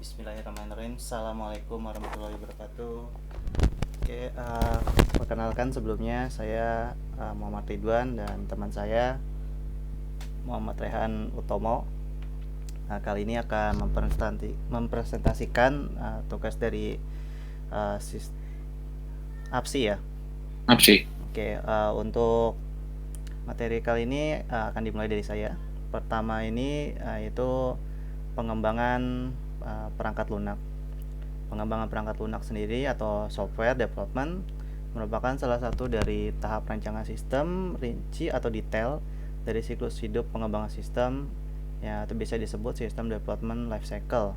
Bismillahirrahmanirrahim. Assalamualaikum warahmatullahi wabarakatuh. Oke, perkenalkan sebelumnya saya Muhammad Ridwan dan teman saya Muhammad Rehan Utomo. Kali ini akan mempresentasikan tugas dari uh, APSI ya. APSI. Oke, untuk materi kali ini akan dimulai dari saya. Pertama ini yaitu pengembangan perangkat lunak. Pengembangan perangkat lunak sendiri atau software development merupakan salah satu dari tahap rancangan sistem rinci atau detail dari siklus hidup pengembangan sistem, ya itu bisa disebut System Development Life Cycle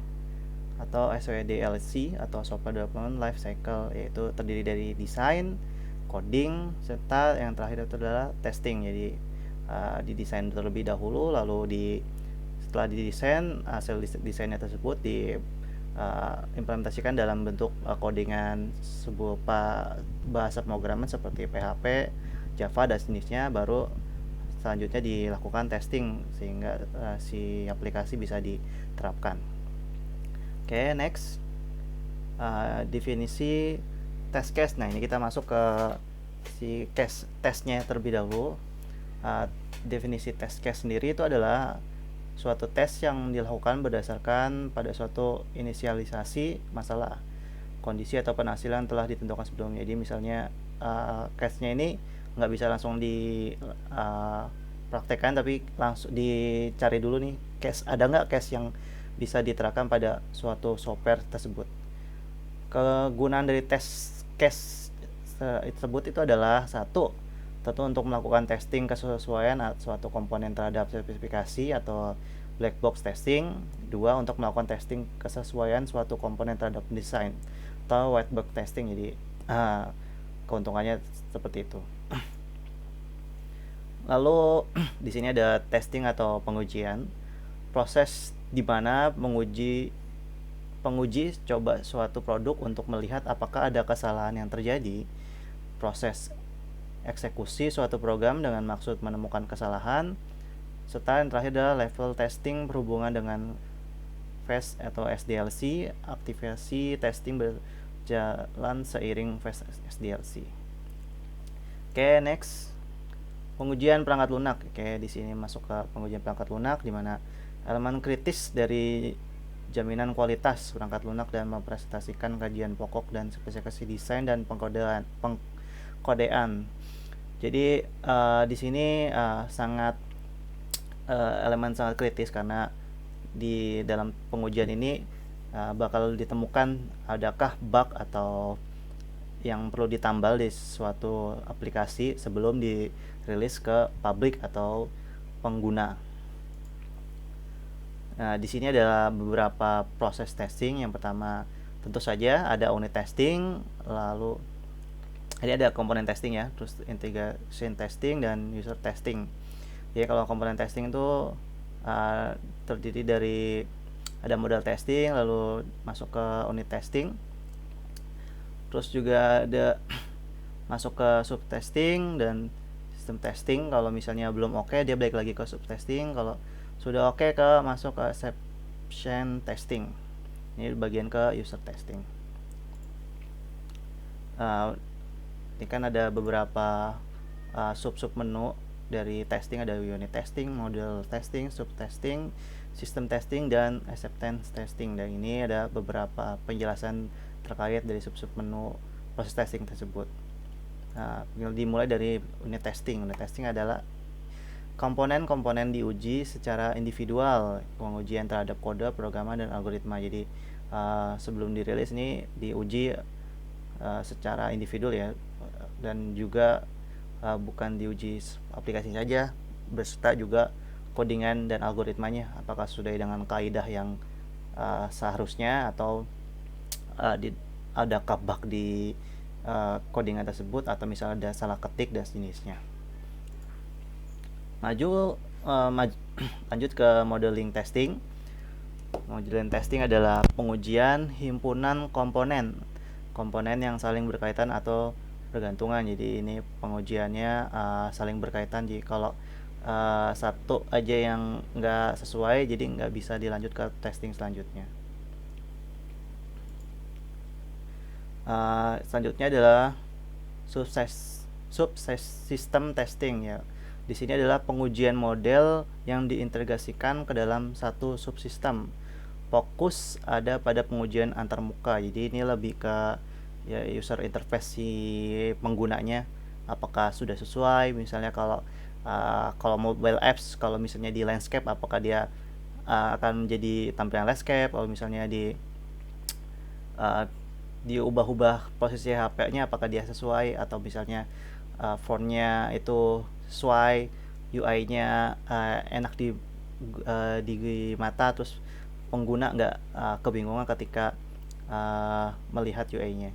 atau SDLC atau Software Development Life Cycle, yaitu terdiri dari desain, coding, serta yang terakhir itu adalah testing. Jadi didesain terlebih dahulu, lalu setelah didesain, hasil desainnya tersebut implementasikan dalam bentuk codingan sebuah bahasa pemrograman seperti PHP, Java dan sejenisnya, baru selanjutnya dilakukan testing sehingga si aplikasi bisa diterapkan. Oke, next. Definisi test case. Nah, ini kita masuk ke si case testnya terlebih dahulu. Definisi test case sendiri itu adalah suatu tes yang dilakukan berdasarkan pada suatu inisialisasi masalah, kondisi atau penghasilan telah ditentukan sebelumnya. Jadi misalnya case-nya ini nggak bisa langsung praktekkan, tapi langsung dicari dulu nih case, ada nggak case yang bisa diterapkan pada suatu software tersebut. Kegunaan dari tes case tersebut itu adalah satu, tentu untuk melakukan testing kesesuaian suatu komponen terhadap spesifikasi atau black box testing. Dua, untuk melakukan testing kesesuaian suatu komponen terhadap desain atau white box testing. Jadi keuntungannya seperti itu. Lalu di sini ada testing atau pengujian, proses di mana penguji coba suatu produk untuk melihat apakah ada kesalahan yang terjadi. Proses eksekusi suatu program dengan maksud menemukan kesalahan, serta yang terakhir adalah level testing berhubungan dengan phase atau SDLC, aktivasi testing berjalan seiring phase SDLC. Oke, next. Pengujian perangkat lunak. Oke, di sini masuk ke pengujian perangkat lunak, di mana elemen kritis dari jaminan kualitas perangkat lunak dan mempresentasikan kajian pokok dan spesifikasi desain dan pengkodean. Jadi di sini elemen sangat kritis, karena di dalam pengujian ini bakal ditemukan adakah bug atau yang perlu ditambal di suatu aplikasi sebelum dirilis ke publik atau pengguna. Nah, di sini adalah beberapa proses testing. Yang pertama, tentu saja ada unit testing, lalu ini ada komponen testing ya, terus integration testing dan user testing. Jadi kalau komponen testing itu terdiri dari ada model testing, lalu masuk ke unit testing, terus juga ada masuk ke sub testing dan sistem testing. Kalau misalnya belum oke, dia balik lagi ke sub testing. Kalau sudah oke, masuk ke exception testing. Ini bagian ke user testing. Ini kan ada beberapa sub menu dari testing, ada unit testing, model testing, sub testing, sistem testing, dan acceptance testing. Dan ini ada beberapa penjelasan terkait dari sub menu proses testing tersebut. Dimulai dari unit testing. Unit testing adalah komponen-komponen diuji secara individual, pengujian terhadap kode, programan, dan algoritma. Jadi sebelum dirilis ini diuji secara individu ya, dan juga bukan diuji aplikasi saja, beserta juga codingan dan algoritmanya, apakah sudah dengan kaidah yang seharusnya atau ada bug di codingan tersebut, atau misalnya ada salah ketik dan jenisnya. Lanjut ke modeling testing. Modeling testing adalah pengujian himpunan komponen yang saling berkaitan atau bergantungan. Jadi ini pengujiannya saling berkaitan. Jadi kalau satu aja yang nggak sesuai, jadi nggak bisa dilanjut ke testing selanjutnya. Selanjutnya adalah subsystem testing ya. Di sini adalah pengujian model yang diintegrasikan ke dalam satu subsistem. Fokus ada pada pengujian antarmuka. Jadi ini lebih ke ya user interface si penggunanya, apakah sudah sesuai. Misalnya kalau mobile apps, kalau misalnya di landscape, apakah dia akan menjadi tampilan landscape. Kalau misalnya diubah-ubah posisi HP-nya, apakah dia sesuai, atau misalnya fontnya itu sesuai, UI-nya enak di mata, terus pengguna nggak kebingungan ketika melihat UI-nya.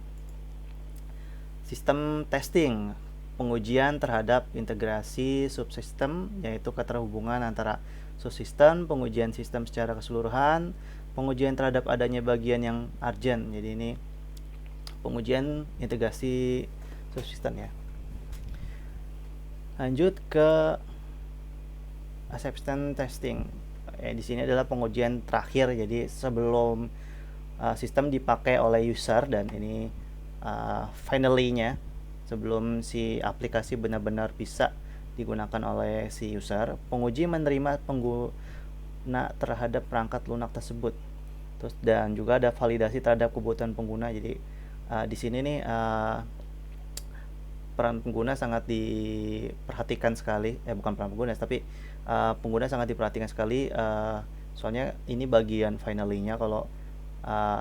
Sistem testing, pengujian terhadap integrasi subsistem, yaitu keterhubungan antara subsistem, pengujian sistem secara keseluruhan, pengujian terhadap adanya bagian yang urgent. Jadi ini pengujian integrasi subsistem ya. Lanjut ke acceptance testing. Di sini adalah pengujian terakhir. Jadi sebelum sistem dipakai oleh user, dan ini finally-nya, sebelum si aplikasi benar-benar bisa digunakan oleh si user, penguji menerima pengguna terhadap perangkat lunak tersebut. Terus dan juga ada validasi terhadap kebutuhan pengguna. Jadi di sini nih peran pengguna sangat diperhatikan sekali. Bukan peran pengguna, tapi pengguna sangat diperhatikan sekali. Soalnya ini bagian finally-nya. Kalau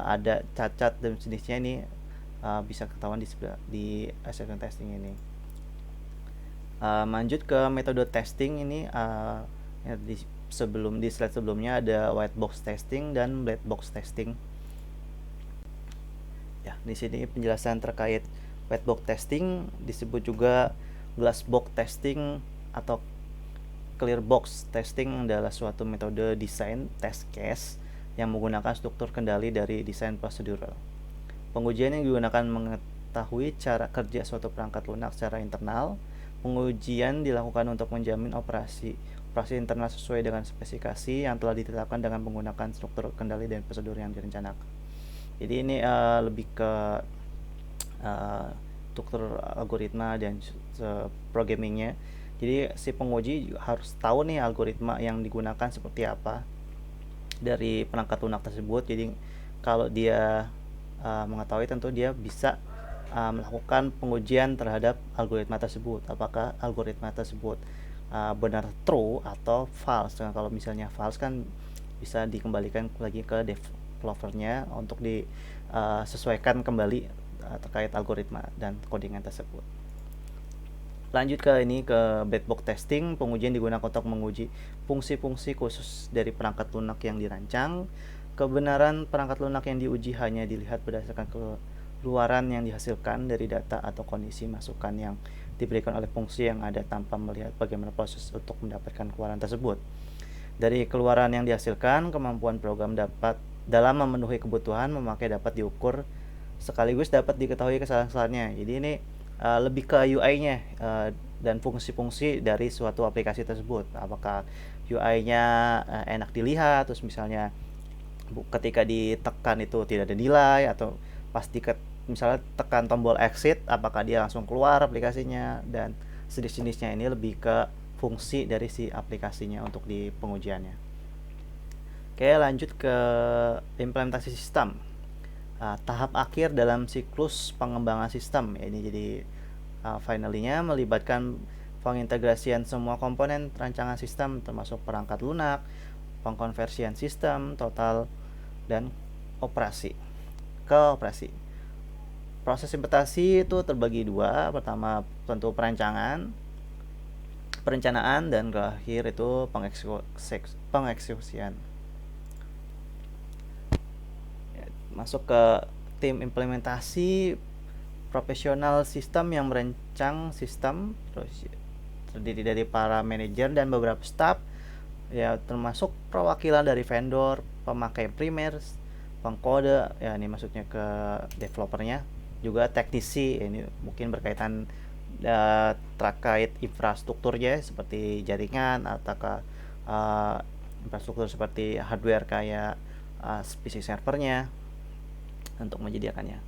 ada cacat dan jenisnya, ini bisa ketahuan di acceptance testing ini. Lanjut ke metode testing ini. Di slide sebelumnya ada white box testing dan black box testing. Ya, di sini penjelasan terkait white box testing, disebut juga glass box testing atau clear box testing, adalah suatu metode desain test case yang menggunakan struktur kendali dari desain prosedural. Pengujian yang digunakan mengetahui cara kerja suatu perangkat lunak secara internal. Pengujian dilakukan untuk menjamin operasi internal sesuai dengan spesifikasi yang telah ditetapkan dengan menggunakan struktur kendali dan prosedur yang direncanakan. Jadi ini lebih ke struktur algoritma dan programmingnya. Jadi si penguji harus tahu nih algoritma yang digunakan seperti apa dari perangkat lunak tersebut. Jadi kalau dia mengetahui, tentu dia bisa melakukan pengujian terhadap algoritma tersebut. Apakah algoritma tersebut benar true atau false. Nah, kalau misalnya false kan bisa dikembalikan lagi ke developernya untuk disesuaikan kembali terkait algoritma dan codingan tersebut. Lanjut ke black box testing. Pengujian digunakan untuk menguji fungsi-fungsi khusus dari perangkat lunak yang dirancang. Kebenaran perangkat lunak yang diuji hanya dilihat berdasarkan keluaran yang dihasilkan dari data atau kondisi masukan yang diberikan oleh fungsi yang ada, tanpa melihat bagaimana proses untuk mendapatkan keluaran tersebut. Dari keluaran yang dihasilkan, kemampuan program dalam memenuhi kebutuhan memakai dapat diukur, sekaligus dapat diketahui kesalahan-kesalahannya. Jadi ini lebih ke UI-nya dan fungsi-fungsi dari suatu aplikasi tersebut. Apakah UI-nya enak dilihat, terus misalnya ketika ditekan itu tidak ada nilai, atau pas misalnya tekan tombol exit, apakah dia langsung keluar aplikasinya, dan sejenis-jenisnya. Ini lebih ke fungsi dari si aplikasinya untuk di pengujiannya. Oke, lanjut ke implementasi sistem. Tahap akhir dalam siklus pengembangan sistem. Ini jadi finally-nya melibatkan pengintegrasian semua komponen rancangan sistem, termasuk perangkat lunak, pengkonversian sistem total, dan operasi. Proses implementasi itu terbagi dua. Pertama tentu perencanaan, dan terakhir itu pengeksekusian. Masuk ke tim implementasi, profesional sistem yang merancang sistem, terus terdiri dari para manajer dan beberapa staff, ya, termasuk perwakilan dari vendor, pemakai primer, pengkode, ya ini maksudnya ke developernya, juga teknisi. Ini mungkin berkaitan terkait infrastrukturnya seperti jaringan, atau infrastruktur seperti hardware kayak PC servernya untuk menyediakannya.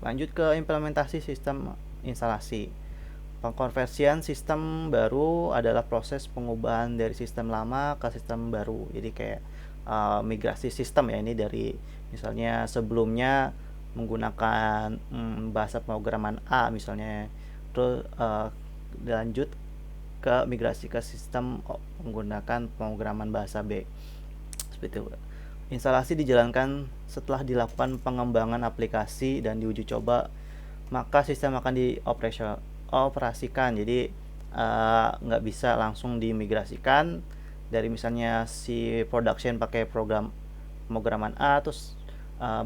Lanjut ke implementasi sistem instalasi. Pengkonversian sistem baru adalah proses pengubahan dari sistem lama ke sistem baru. Jadi kayak migrasi sistem ya, ini dari misalnya sebelumnya menggunakan bahasa pemrograman A misalnya, terus lanjut ke migrasi ke sistem menggunakan pemrograman bahasa B. Seperti itu. Instalasi dijalankan setelah dilakukan pengembangan aplikasi dan diuji coba, maka sistem akan dioperasikan. Jadi nggak bisa langsung dimigrasikan dari misalnya si production pakai pemrograman A terus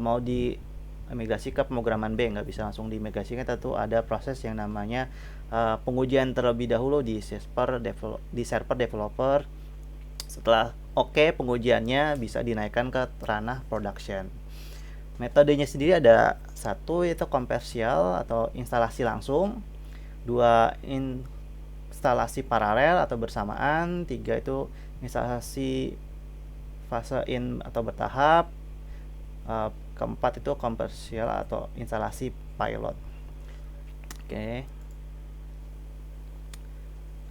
mau dimigrasi ke pemrograman B, nggak bisa langsung dimigrasikan. Tentu ada proses yang namanya pengujian terlebih dahulu di server developer. Setelah oke pengujiannya, bisa dinaikkan ke ranah production. Metodenya sendiri ada satu, yaitu konversial atau instalasi langsung, dua instalasi paralel atau bersamaan, tiga itu instalasi fase in atau bertahap, keempat itu konversial atau instalasi pilot.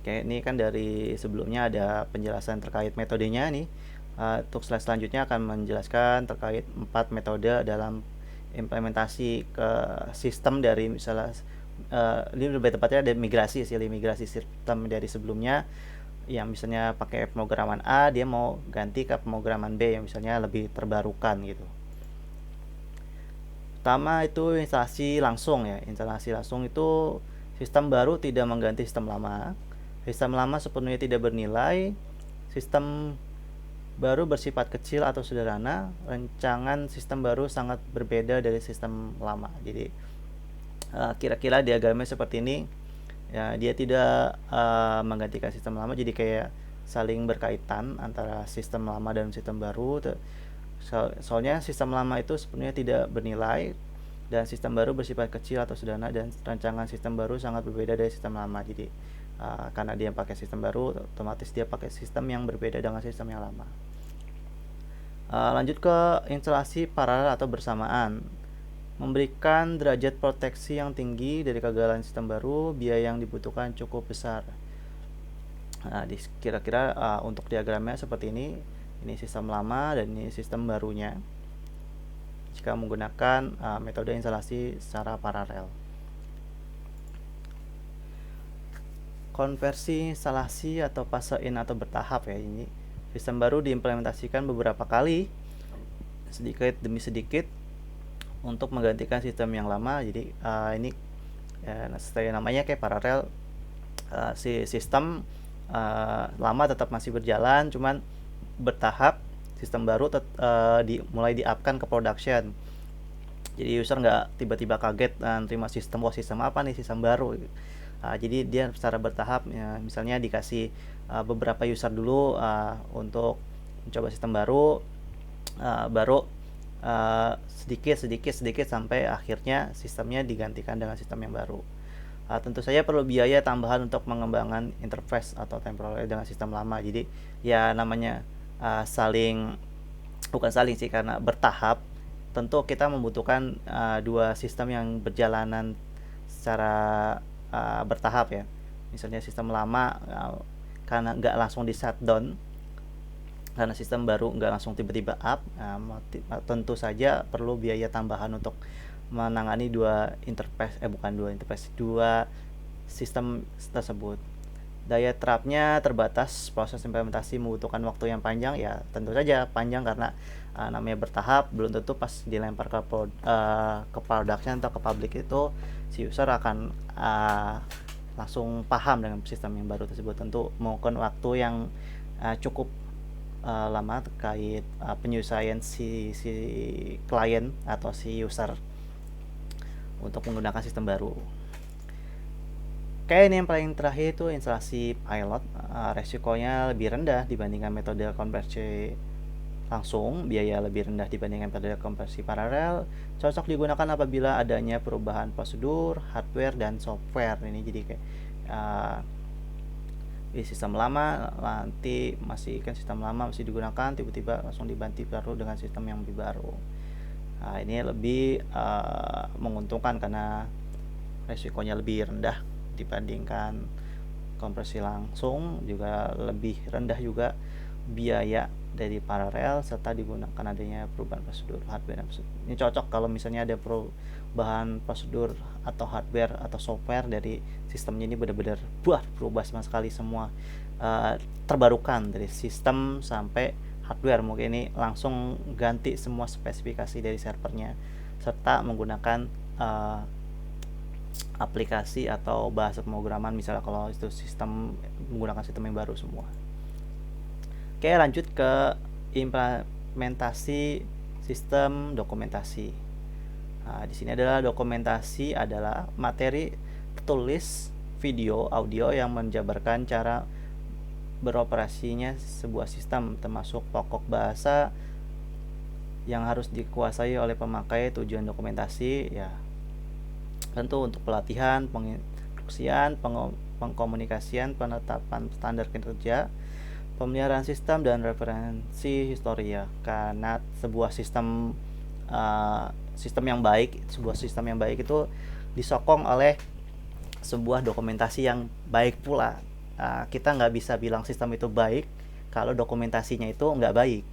Oke, ini kan dari sebelumnya ada penjelasan terkait metodenya nih. Untuk slide selanjutnya akan menjelaskan terkait 4 metode dalam implementasi ke sistem dari misalnya ini lebih tepatnya ada migrasi sistem dari sebelumnya yang misalnya pakai pemrograman A, dia mau ganti ke pemrograman B yang misalnya lebih terbarukan gitu. Pertama itu instalasi langsung ya. Instalasi langsung itu sistem baru tidak mengganti sistem lama. Sistem lama sepenuhnya tidak bernilai. Sistem baru bersifat kecil atau sederhana. Rancangan sistem baru sangat berbeda dari sistem lama. Jadi kira-kira diagramnya seperti ini. Ya, dia tidak menggantikan sistem lama. Jadi kayak saling berkaitan antara sistem lama dan sistem baru. Soalnya sistem lama itu sepenuhnya tidak bernilai dan sistem baru bersifat kecil atau sederhana, dan rancangan sistem baru sangat berbeda dari sistem lama. Jadi karena dia pakai sistem baru, otomatis dia pakai sistem yang berbeda dengan sistem yang lama. Lanjut ke instalasi paralel atau bersamaan. Memberikan derajat proteksi yang tinggi dari kegagalan sistem baru, biaya yang dibutuhkan cukup besar. Nah, kira-kira untuk diagramnya seperti ini. Ini sistem lama dan ini sistem barunya jika menggunakan metode instalasi secara paralel. Konversi instalasi atau fase in atau bertahap ya. Ini sistem baru diimplementasikan beberapa kali sedikit demi sedikit untuk menggantikan sistem yang lama. Jadi ini setelah namanya kayak paralel, si sistem lama tetap masih berjalan, cuman bertahap sistem baru mulai di-up-kan ke production. Jadi user nggak tiba-tiba kaget terima sistem apa nih, sistem baru. Jadi dia secara bertahap ya, misalnya dikasih beberapa user dulu untuk mencoba sistem baru, baru sedikit sampai akhirnya sistemnya digantikan dengan sistem yang baru. Tentu saja perlu biaya tambahan untuk mengembangkan interface atau template dengan sistem lama. Jadi ya namanya bukan saling sih, karena bertahap tentu kita membutuhkan dua sistem yang berjalanan secara bertahap ya. Misalnya sistem lama karena nggak langsung di shutdown, karena sistem baru nggak langsung tiba-tiba up, tentu saja perlu biaya tambahan untuk menangani dua sistem tersebut. Daya terapnya terbatas, proses implementasi membutuhkan waktu yang panjang, ya tentu saja panjang karena namanya bertahap, belum tentu pas dilempar ke production atau ke public itu si user akan langsung paham dengan sistem yang baru tersebut. Tentu memakan waktu yang cukup lama terkait penyesuaian si klien atau si user untuk menggunakan sistem baru. Kayak ini yang paling terakhir itu instalasi pilot. Resikonya lebih rendah dibandingkan metode konversi langsung, biaya lebih rendah dibandingkan metode konversi paralel. Cocok digunakan apabila adanya perubahan prosedur, hardware dan software. Ini jadi kayak di sistem lama nanti masih digunakan, tiba-tiba langsung dibantu baru dengan sistem yang lebih baru. Nah, ini lebih menguntungkan karena resikonya lebih rendah dibandingkan kompresi langsung, juga lebih rendah juga biaya dari paralel, serta digunakan adanya perubahan prosedur hardware dan prosedur. Ini cocok kalau misalnya ada perubahan prosedur atau hardware atau software dari sistemnya, ini benar-benar berubah sama sekali semua, terbarukan dari sistem sampai hardware. Mungkin ini langsung ganti semua spesifikasi dari servernya, serta menggunakan aplikasi atau bahasa pemrograman, misalnya kalau itu sistem menggunakan sistem yang baru semua. Oke, lanjut ke implementasi sistem dokumentasi. Nah, di sini adalah dokumentasi adalah materi tertulis, video, audio yang menjabarkan cara beroperasinya sebuah sistem, termasuk pokok bahasa yang harus dikuasai oleh pemakai. Tujuan dokumentasi ya tentu untuk pelatihan, penginstruksian, pengkomunikasian, penetapan standar kinerja, pemeliharaan sistem, dan referensi histori ya. Karena sebuah sistem yang baik itu disokong oleh sebuah dokumentasi yang baik pula. Kita nggak bisa bilang sistem itu baik kalau dokumentasinya itu nggak baik.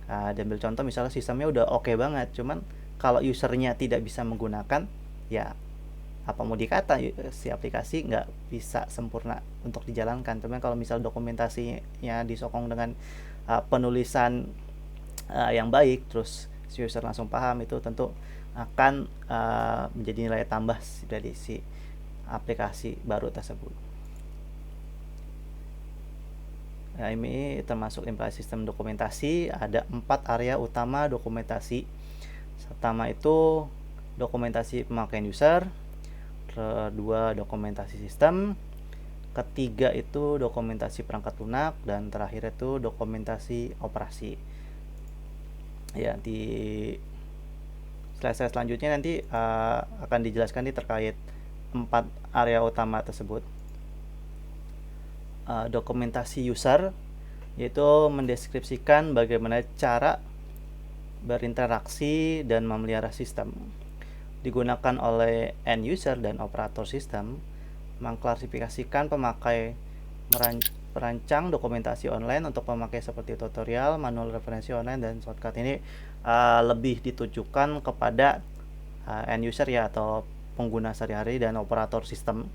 Dan ambil contoh misalnya sistemnya udah oke banget, cuman kalau usernya tidak bisa menggunakan, ya apa mau dikata, si aplikasi nggak bisa sempurna untuk dijalankan. Cuman kalau misal dokumentasinya disokong dengan penulisan yang baik, terus si user langsung paham, itu tentu akan menjadi nilai tambah dari si aplikasi baru tersebut. Nah, ini termasuk implementasi sistem dokumentasi. Ada 4 area utama dokumentasi. Pertama itu dokumentasi pemakaian user, kedua dokumentasi sistem, ketiga itu dokumentasi perangkat lunak, dan terakhir itu dokumentasi operasi. Ya, di slide selanjutnya nanti akan dijelaskan nih terkait 4 area utama tersebut. Dokumentasi user yaitu mendeskripsikan bagaimana cara berinteraksi dan memelihara sistem. Digunakan oleh end user dan operator sistem, mengklasifikasikan pemakai, merancang dokumentasi online untuk pemakai seperti tutorial, manual referensi online, dan shortcut. Ini lebih ditujukan kepada end user ya, atau pengguna sehari-hari, dan operator sistem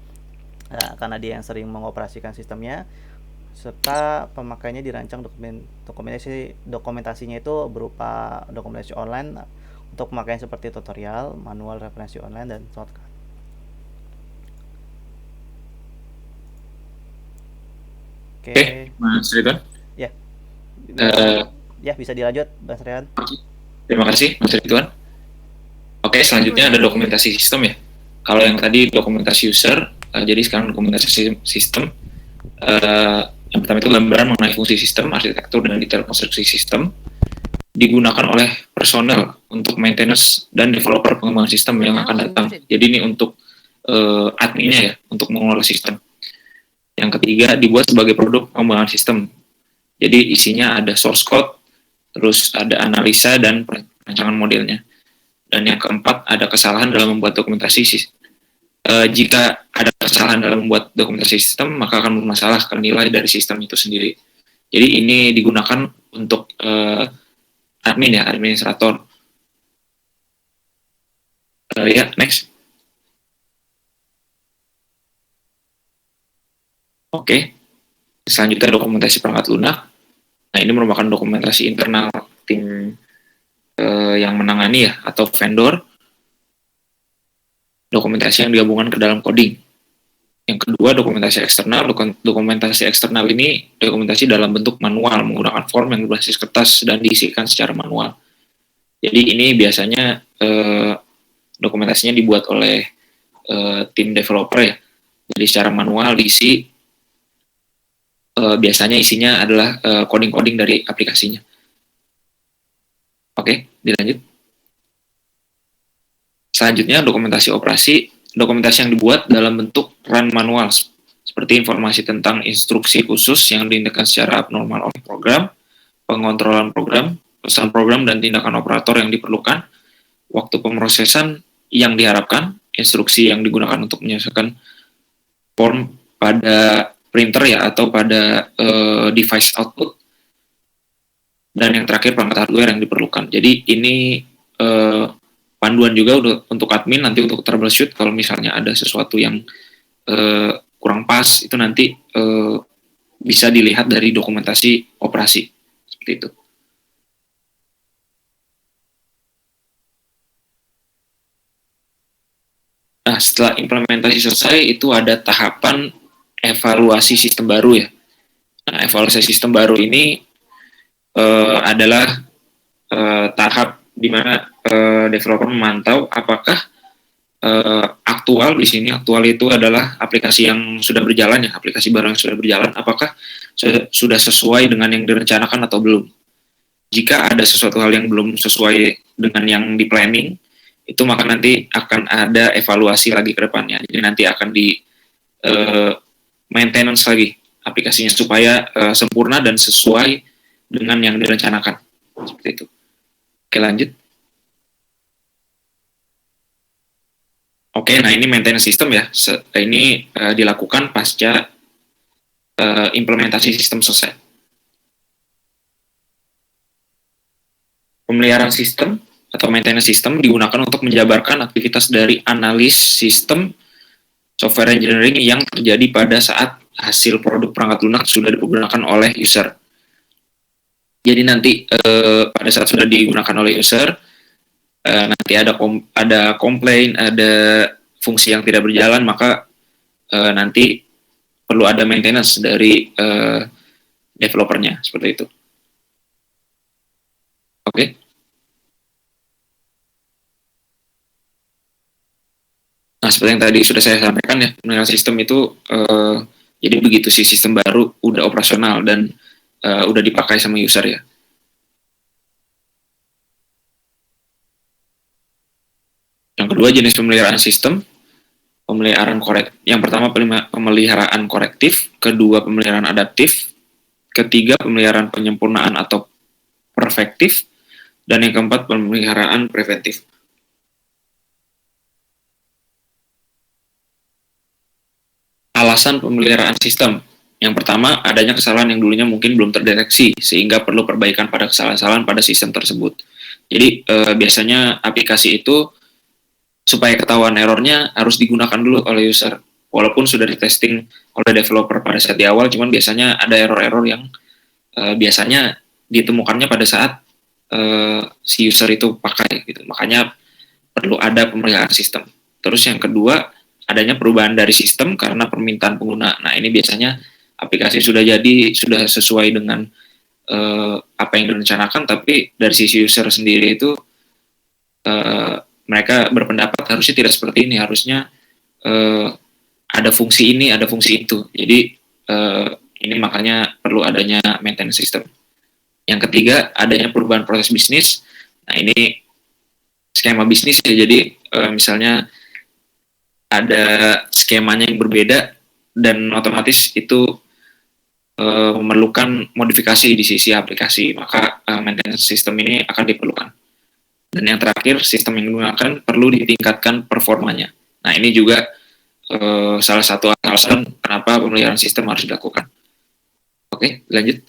karena dia yang sering mengoperasikan sistemnya, serta pemakainya dirancang dokumentasinya itu berupa dokumentasi online untuk pemakaian seperti tutorial, manual referensi online, dan shortcut. Oke, Mas Ridwan. Ya. Ya, bisa dilanjut, Mas Rian. Terima kasih, Mas Ridwan. Oke, selanjutnya ada dokumentasi sistem ya. Kalau yang tadi dokumentasi user, jadi sekarang dokumentasi sistem. Yang pertama itu gambaran mengenai fungsi sistem, arsitektur, dan detail konstruksi sistem. Digunakan oleh personel untuk maintenance dan developer pengembangan sistem yang akan datang. Jadi ini untuk adminnya ya, untuk mengelola sistem. Yang ketiga, dibuat sebagai produk pengembangan sistem. Jadi isinya ada source code, terus ada analisa dan perancangan modelnya. Dan yang keempat, ada kesalahan dalam membuat dokumentasi sistem. Jika ada kesalahan dalam membuat dokumentasi sistem, maka akan bermasalah ke nilai dari sistem itu sendiri. Jadi ini digunakan untuk admin ya, administrator. Ya, next. Oke. Selanjutnya dokumentasi perangkat lunak. Nah, ini merupakan dokumentasi internal tim yang menangani ya, atau vendor. Dokumentasi yang digabungkan ke dalam coding. Yang kedua, dokumentasi eksternal. Dokumentasi eksternal ini dokumentasi dalam bentuk manual menggunakan form yang berbasis kertas dan diisikan secara manual. Jadi ini biasanya dokumentasinya dibuat oleh tim developer ya. Jadi secara manual diisi. Biasanya isinya adalah coding-coding dari aplikasinya. Oke, dilanjut. Selanjutnya dokumentasi operasi. Dokumentasi yang dibuat dalam bentuk run manual, seperti informasi tentang instruksi khusus yang diindahkan secara abnormal oleh program, pengontrolan program, pesan program, dan tindakan operator yang diperlukan, waktu pemrosesan yang diharapkan, instruksi yang digunakan untuk menyelesaikan form pada printer ya atau pada device output, dan yang terakhir perangkat hardware yang diperlukan. Jadi ini panduan juga untuk admin nanti untuk troubleshoot kalau misalnya ada sesuatu yang kurang pas, itu nanti bisa dilihat dari dokumentasi operasi seperti itu. Nah, setelah implementasi selesai itu ada tahapan evaluasi sistem baru ya. Nah, evaluasi sistem baru ini adalah tahap di mana developer memantau apakah aktual di sini, aktual itu adalah aplikasi yang sudah berjalan ya, aplikasi baru yang sudah berjalan, apakah sudah sesuai dengan yang direncanakan atau belum. Jika ada sesuatu hal yang belum sesuai dengan yang di planning, itu maka nanti akan ada evaluasi lagi ke depannya. Jadi nanti akan di maintenance lagi aplikasinya supaya sempurna dan sesuai dengan yang direncanakan. Seperti itu. Oke, lanjut. Oke, nah ini maintenance system ya. Ini dilakukan pasca implementasi sistem selesai. Pemeliharaan sistem atau maintenance system digunakan untuk menjabarkan aktivitas dari analis sistem software engineering yang terjadi pada saat hasil produk perangkat lunak sudah digunakan oleh user. Jadi nanti pada saat sudah digunakan oleh user, nanti ada komplain, ada fungsi yang tidak berjalan, maka nanti perlu ada maintenance dari developernya, seperti itu. Oke. Nah, seperti yang tadi sudah saya sampaikan ya, pemeliharaan sistem itu jadi begitu sih sistem baru udah operasional dan udah dipakai sama user ya. Yang kedua, jenis pemeliharaan sistem. Pemeliharaan yang pertama pemeliharaan korektif, kedua pemeliharaan adaptif, ketiga pemeliharaan penyempurnaan atau perfektif, dan yang keempat pemeliharaan preventif. Alasan pemeliharaan sistem. Yang pertama, adanya kesalahan yang dulunya mungkin belum terdeteksi, sehingga perlu perbaikan pada kesalahan-kesalahan pada sistem tersebut. Jadi, biasanya aplikasi itu, supaya ketahuan errornya, harus digunakan dulu oleh user. Walaupun sudah di-testing oleh developer pada saat di awal, cuman biasanya ada error-error yang biasanya ditemukannya pada saat si user itu pakai. Gitu. Makanya perlu ada pemeliharaan sistem. Terus yang kedua, adanya perubahan dari sistem karena permintaan pengguna. Nah, ini biasanya aplikasi sudah jadi, sudah sesuai dengan apa yang direncanakan, tapi dari sisi user sendiri itu mereka berpendapat harusnya tidak seperti ini, harusnya ada fungsi ini, ada fungsi itu. Jadi ini makanya perlu adanya maintenance system. Yang ketiga, adanya perubahan proses bisnis. Nah, ini skema bisnis ya, jadi misalnya ada skemanya yang berbeda dan otomatis itu memerlukan modifikasi di sisi aplikasi, maka maintenance system ini akan diperlukan. Dan yang terakhir, sistem yang digunakan perlu ditingkatkan performanya. Nah, ini juga salah satu alasan kenapa pemeliharaan sistem harus dilakukan. Oke, lanjut.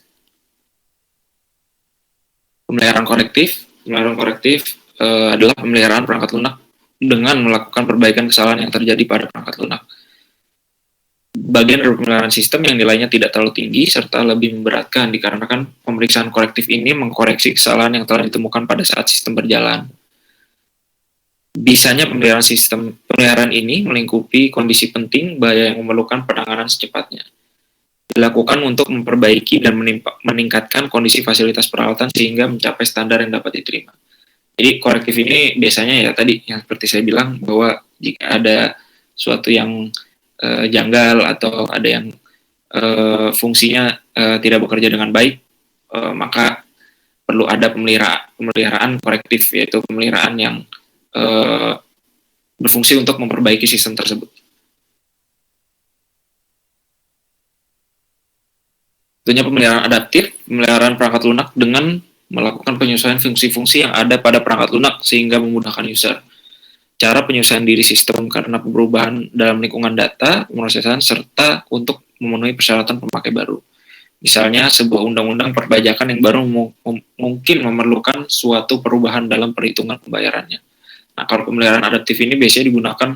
Pemeliharaan korektif. Pemeliharaan korektif adalah pemeliharaan perangkat lunak dengan melakukan perbaikan kesalahan yang terjadi pada perangkat lunak. Bagian dari pemeliharaan sistem yang nilainya tidak terlalu tinggi serta lebih memberatkan dikarenakan pemeriksaan korektif ini mengkoreksi kesalahan yang telah ditemukan pada saat sistem berjalan. Bisanya pemeliharaan ini melingkupi kondisi penting bahaya yang memerlukan penanganan secepatnya. Dilakukan untuk memperbaiki dan meningkatkan kondisi fasilitas peralatan sehingga mencapai standar yang dapat diterima. Jadi korektif ini biasanya ya tadi yang seperti saya bilang bahwa jika ada suatu yang janggal atau ada yang fungsinya tidak bekerja dengan baik, maka perlu ada pemeliharaan korektif, yaitu pemeliharaan yang berfungsi untuk memperbaiki sistem tersebut. Tentunya pemeliharaan adaptif, pemeliharaan perangkat lunak dengan melakukan penyesuaian fungsi-fungsi yang ada pada perangkat lunak sehingga memudahkan user. Cara penyesuaian diri sistem karena perubahan dalam lingkungan data, pemrosesan, serta untuk memenuhi persyaratan pemakai baru. Misalnya, sebuah undang-undang perpajakan yang baru mungkin memerlukan suatu perubahan dalam perhitungan pembayarannya. Nah, kalau pemeliharaan adaptif ini biasanya digunakan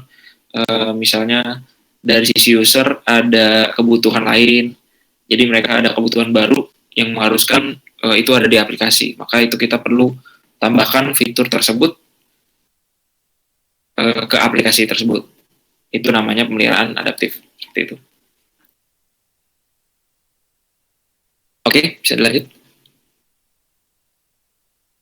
misalnya dari sisi user ada kebutuhan lain, jadi mereka ada kebutuhan baru yang mengharuskan itu ada di aplikasi. Maka itu kita perlu tambahkan fitur tersebut ke aplikasi tersebut. Itu namanya pemeliharaan adaptif. Seperti itu. Oke, bisa dilanjut.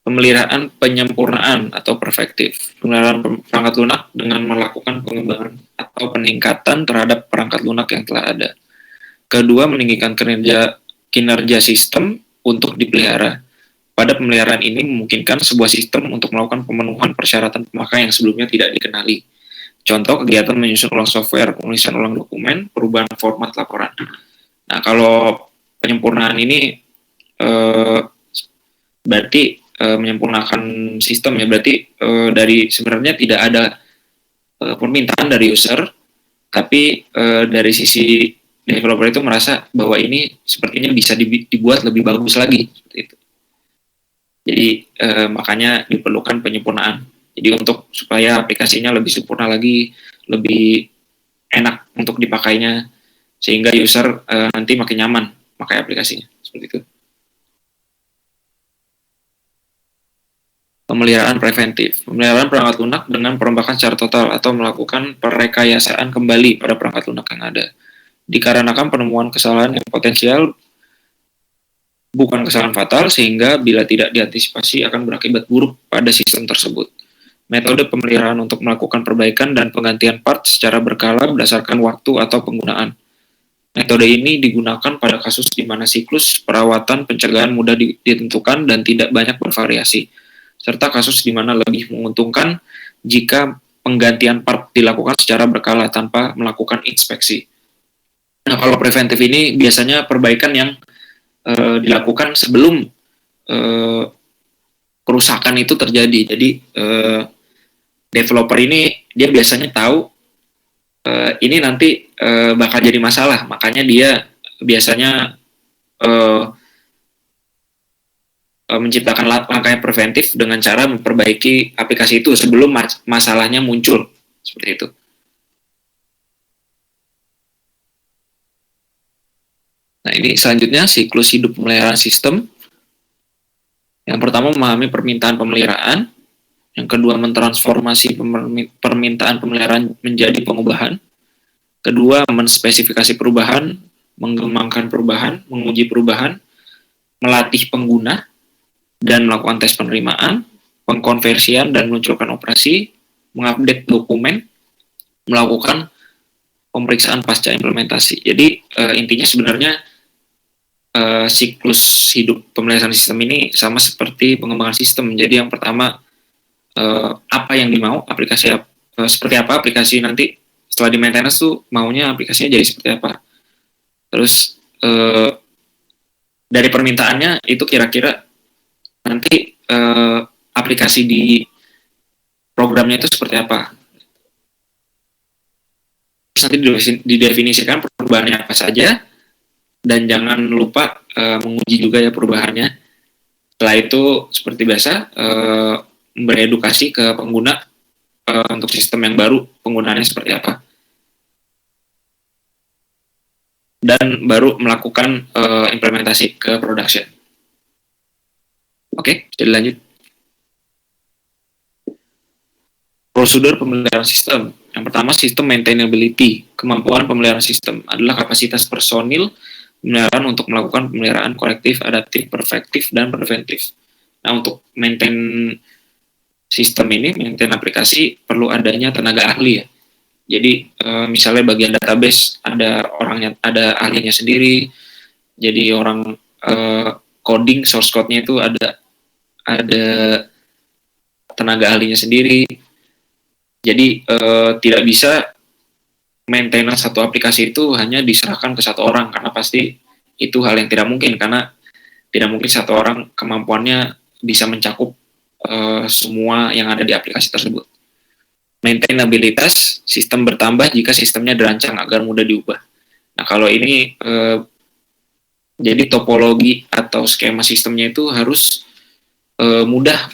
Pemeliharaan penyempurnaan atau perfektif. Pemeliharaan perangkat lunak dengan melakukan pengembangan atau peningkatan terhadap perangkat lunak yang telah ada. Kedua, meninggikan kinerja sistem untuk dipelihara. Pada pemeliharaan ini memungkinkan sebuah sistem untuk melakukan pemenuhan persyaratan pemakai yang sebelumnya tidak dikenali. Contoh, kegiatan menyusun ulang software, penulisan ulang dokumen, perubahan format laporan. Nah, kalau penyempurnaan ini berarti menyempurnakan sistem ya, berarti dari sebenarnya tidak ada permintaan dari user, tapi dari sisi developer itu merasa bahwa ini sepertinya bisa dibuat lebih bagus lagi, seperti itu. Jadi makanya diperlukan penyempurnaan. Jadi untuk supaya aplikasinya lebih sempurna lagi, lebih enak untuk dipakainya, sehingga user nanti makin nyaman pakai aplikasinya. Seperti itu. Pemeliharaan preventif. Pemeliharaan perangkat lunak dengan perombakan secara total atau melakukan perekayasaan kembali pada perangkat lunak yang ada. Dikarenakan penemuan kesalahan yang potensial bukan kesalahan fatal, sehingga bila tidak diantisipasi akan berakibat buruk pada sistem tersebut. Metode pemeliharaan untuk melakukan perbaikan dan penggantian part secara berkala berdasarkan waktu atau penggunaan. Metode ini digunakan pada kasus di mana siklus perawatan pencegahan mudah ditentukan dan tidak banyak bervariasi, serta kasus di mana lebih menguntungkan jika penggantian part dilakukan secara berkala tanpa melakukan inspeksi. Nah, kalau preventif ini biasanya perbaikan yang dilakukan sebelum kerusakan itu terjadi. Jadi developer ini dia biasanya tahu ini nanti bakal jadi masalah, makanya dia biasanya menciptakan langkah preventif dengan cara memperbaiki aplikasi itu sebelum masalahnya muncul, seperti itu. Nah, ini selanjutnya siklus hidup pemeliharaan sistem. Yang pertama, memahami permintaan pemeliharaan. Yang kedua, mentransformasi permintaan pemeliharaan menjadi pengubahan. Kedua, menspesifikasi perubahan, mengembangkan perubahan, menguji perubahan, melatih pengguna, dan melakukan tes penerimaan, pengkonversian dan meluncurkan operasi, mengupdate dokumen, melakukan pemeriksaan pasca implementasi. Jadi intinya sebenarnya siklus hidup pemeliharaan sistem ini sama seperti pengembangan sistem. Jadi yang pertama apa yang dimau aplikasi seperti apa aplikasi nanti setelah di maintenance tuh maunya aplikasinya jadi seperti apa. Terus dari permintaannya itu kira-kira nanti aplikasi di programnya itu seperti apa. Terus nanti didefinisikan perubahannya apa saja, dan jangan lupa menguji juga ya perubahannya. Setelah itu seperti biasa memberi edukasi ke pengguna untuk sistem yang baru penggunaannya seperti apa, dan baru melakukan implementasi ke production. Oke, jadi lanjut. Prosedur pemeliharaan sistem. Yang pertama, sistem maintainability. Kemampuan pemeliharaan sistem adalah kapasitas personil pemeliharaan untuk melakukan pemeliharaan korektif, adaptif, perfektif, dan preventif. Nah, untuk maintain sistem ini, maintain aplikasi, perlu adanya tenaga ahli ya. Jadi, misalnya bagian database ada ahlinya sendiri. Jadi orang coding source code-nya itu ada tenaga ahlinya sendiri. Jadi tidak bisa maintenance satu aplikasi itu hanya diserahkan ke satu orang, karena pasti itu hal yang tidak mungkin, karena Tidak mungkin satu orang kemampuannya bisa mencakup semua yang ada di aplikasi tersebut. Maintainabilitas, sistem bertambah jika sistemnya dirancang agar mudah diubah. Nah, kalau ini jadi topologi atau skema sistemnya itu harus mudah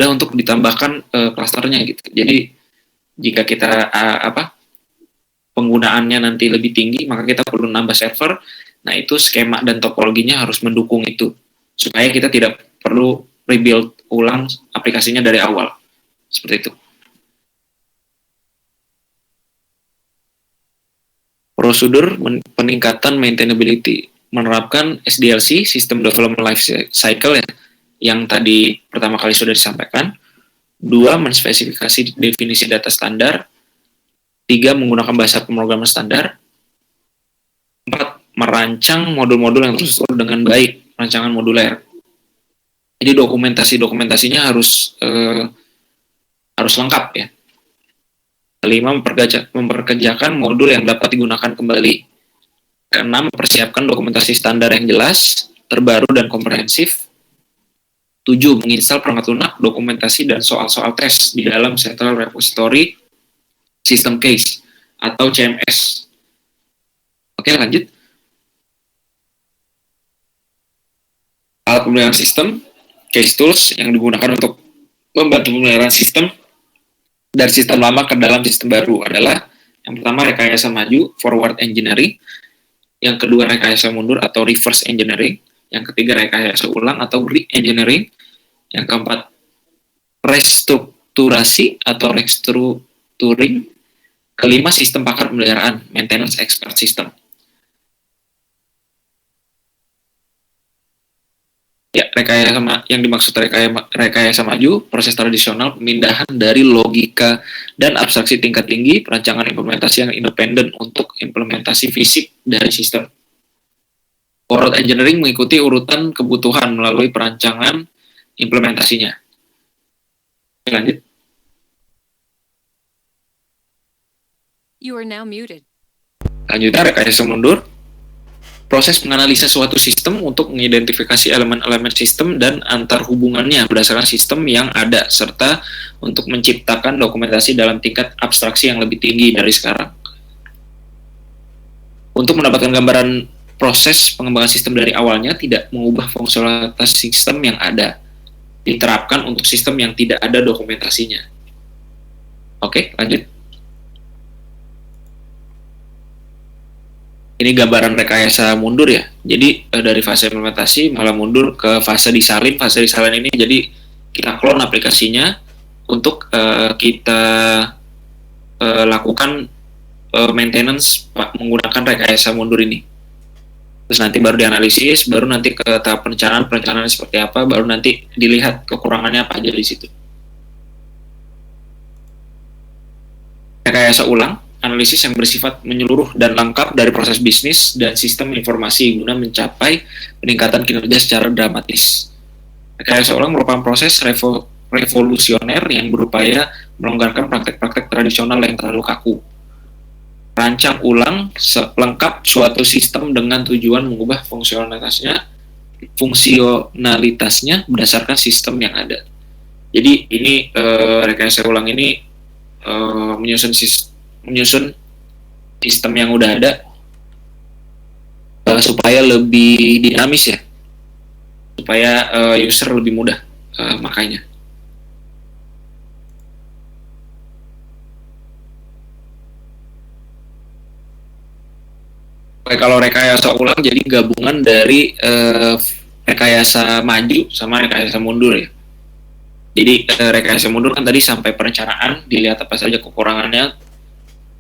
untuk ditambahkan klasternya gitu. Jadi jika kita penggunaannya nanti lebih tinggi, maka kita perlu nambah server. Nah, itu skema dan topologinya harus mendukung itu supaya kita tidak perlu rebuild ulang aplikasinya dari awal. Seperti itu. Prosedur peningkatan maintainability, menerapkan SDLC, System Development Life Cycle ya, yang tadi pertama kali sudah disampaikan. 2. Menspesifikasi definisi data standar. 3. Menggunakan bahasa pemrograman standar. 4. Merancang modul-modul yang terstruktur dengan baik, rancangan moduler. Jadi dokumentasinya harus lengkap ya. 5. Memperkerjakan modul yang dapat digunakan kembali. 6. Mempersiapkan dokumentasi standar yang jelas, terbaru dan komprehensif. 7. Menginstal perangkat lunak, dokumentasi, dan soal-soal tes di dalam Central Repository System Case atau CMS. Oke, lanjut. Alat pemeliharaan sistem, case tools yang digunakan untuk membantu pemeliharaan sistem dari sistem lama ke dalam sistem baru adalah yang pertama rekayasa maju, forward engineering, yang kedua rekayasa mundur atau reverse engineering, yang ketiga rekayasa ulang atau re-engineering, yang keempat restrukturasi atau restructuring, kelima sistem pakar pemeliharaan, maintenance expert system. Ya, yang dimaksud rekayasa maju, proses tradisional pemindahan dari logika dan abstraksi tingkat tinggi, perancangan implementasi yang independen untuk implementasi fisik dari sistem. Forward engineering mengikuti urutan kebutuhan melalui perancangan implementasinya. Lanjut. You are now muted. Lanjutnya rekayasa mundur. Proses menganalisa suatu sistem untuk mengidentifikasi elemen-elemen sistem dan antar hubungannya berdasarkan sistem yang ada, serta untuk menciptakan dokumentasi dalam tingkat abstraksi yang lebih tinggi dari sekarang. Untuk mendapatkan gambaran proses pengembangan sistem dari awalnya, tidak mengubah fungsionalitas sistem yang ada, diterapkan untuk sistem yang tidak ada dokumentasinya. Oke, lanjut. Ini gambaran rekayasa mundur ya. Jadi dari fase implementasi malah mundur ke fase disalin. Fase disalin ini jadi kita clone aplikasinya untuk kita lakukan maintenance menggunakan rekayasa mundur ini. Terus nanti baru dianalisis, baru nanti ke tahap perencanaan seperti apa, baru nanti dilihat kekurangannya apa aja di situ. Rekayasa ulang, analisis yang bersifat menyeluruh dan lengkap dari proses bisnis dan sistem informasi guna mencapai peningkatan kinerja secara dramatis. Rekayasa ulang merupakan proses revolusioner yang berupaya melonggarkan praktek-praktek tradisional yang terlalu kaku. Rancang ulang lengkap suatu sistem dengan tujuan mengubah fungsionalitasnya berdasarkan sistem yang ada. Jadi ini rekayasa ulang ini menyusun sistem yang udah ada supaya lebih dinamis ya, supaya user lebih mudah makanya. Kalau rekayasa ulang jadi gabungan dari rekayasa maju sama rekayasa mundur ya. Jadi rekayasa mundur kan tadi sampai perencanaan, dilihat apa saja kekurangannya,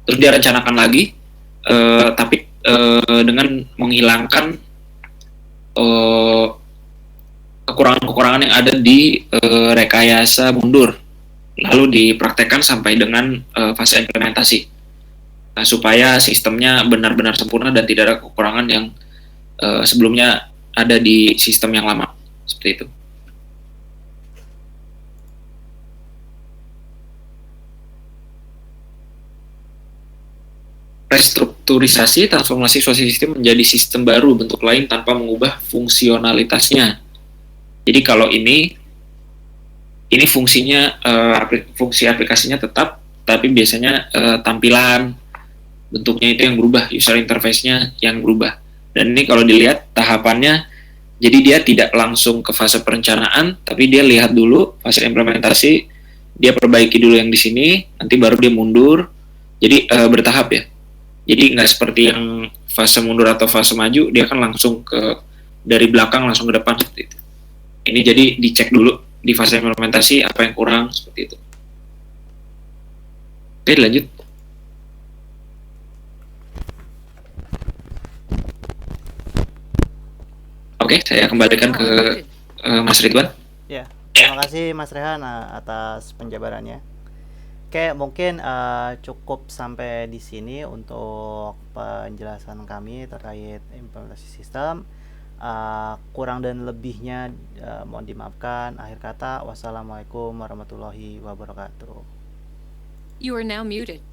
terus dia rencanakan lagi, tapi dengan menghilangkan kekurangan-kekurangan yang ada di rekayasa mundur, lalu dipraktekkan sampai dengan fase implementasi. Nah, supaya sistemnya benar-benar sempurna dan tidak ada kekurangan yang sebelumnya ada di sistem yang lama. Seperti itu. restrukturisasi transformasi suatu sistem menjadi sistem baru bentuk lain tanpa mengubah fungsionalitasnya. Jadi kalau ini fungsinya fungsi aplikasinya tetap, tapi biasanya tampilan bentuknya itu yang berubah, user interface-nya yang berubah. Dan ini kalau dilihat tahapannya, jadi dia tidak langsung ke fase perencanaan, tapi dia lihat dulu fase implementasi, dia perbaiki dulu yang di sini, nanti baru dia mundur. Jadi bertahap ya. Jadi nggak seperti yang fase mundur atau fase maju, dia kan langsung dari belakang langsung ke depan seperti itu. Ini jadi dicek dulu di fase implementasi apa yang kurang seperti itu. Oke, lanjut. Oke, saya kembalikan ke Mas Ridwan. Ya, terima kasih Mas Rehan atas penjabarannya. Oke, mungkin cukup sampai di sini untuk penjelasan kami terkait implementasi sistem. Kurang dan lebihnya mohon dimaafkan. Akhir kata, wassalamualaikum warahmatullahi wabarakatuh. You are now muted.